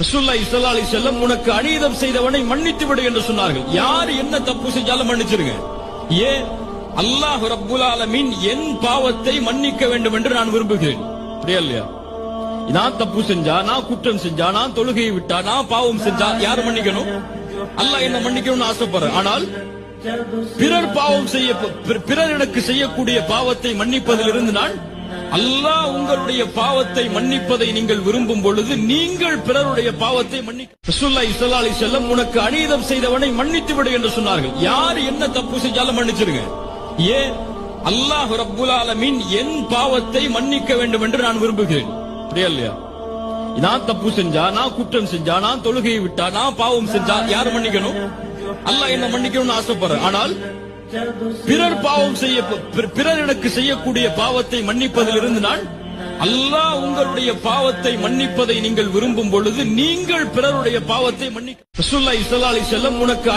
ரசூலுல்லாஹி ஸல்லல்லாஹு அலைஹி வஸல்லம் உனக்கு அநீதம் செய்தவனை மன்னித்து விடு என்று சொன்னார்கள். யார் என்ன தப்பு செஞ்சாலும் மன்னிச்சிருங்க. ஏன்? அல்லாஹ் ரப்புல் ஆலமீன் என் பாவத்தை மன்னிக்க வேண்டும் என்று நான் விரும்புகிறேன். அப்படியா இல்லையா? நான் தப்பு செஞ்சா, நான் குற்றம் செஞ்சா, நான் தொழுகையை விட்டா, நான் பாவம் செஞ்சா யார் மன்னிக்கணும்? அல்லாஹ் என்ன மன்னிக்கணும்னு ஆசைப்படுறேன். ஆனால் பிறர் பாவம் செய்ய, பிறர் எனக்கு செய்யக்கூடிய பாவத்தை மன்னிப்பதிலிருந்து நான், அல்லாஹ் உங்களுடைய பாவத்தை மன்னிப்பதை நீங்கள் விரும்பும் பொழுது நீங்கள் பிறருடைய பாவத்தை மன்னிக்க. ரசூலுல்லாஹி ஸல்லல்லாஹு அலைஹி வஸல்லம் உனக்கு அநீதம் செய்தவனை மன்னித்து விடு என்று சொன்னார்கள். யார் என்ன தப்பு செஞ்சாலும் மன்னிச்சிருங்க. ஏன்? அல்லாஹ் ரப்புல் ஆலமீன் என் பாவத்தை மன்னிக்க வேண்டும் என்று நான் விரும்புகிறேன். அப்படியா இல்லையா? நான் தப்பு செஞ்சா, நான் குற்றம் செஞ்சா, நான் தொழுகையை விட்டா, நான் பாவம் செஞ்சா யார் மன்னிக்கணும்? அல்லாஹ் என்ன மன்னிக்கணும்னு ஆசைப்படுறேன். ஆனால் பிறர் பாவம் செய்ய, பிறர் எனக்கு செய்யக்கூடிய பாவத்தை மன்னிப்பதிலிருந்து நான், அல்லாஹ் உங்களுடைய பாவத்தை மன்னிப்பதை நீங்கள் விரும்பும் பொழுது நீங்கள் பிறருடைய பாவத்தை மன்னிக்க. ரசூலுல்லாஹி ஸல்லல்லாஹு அலைஹி வஸல்லம் உனக்கு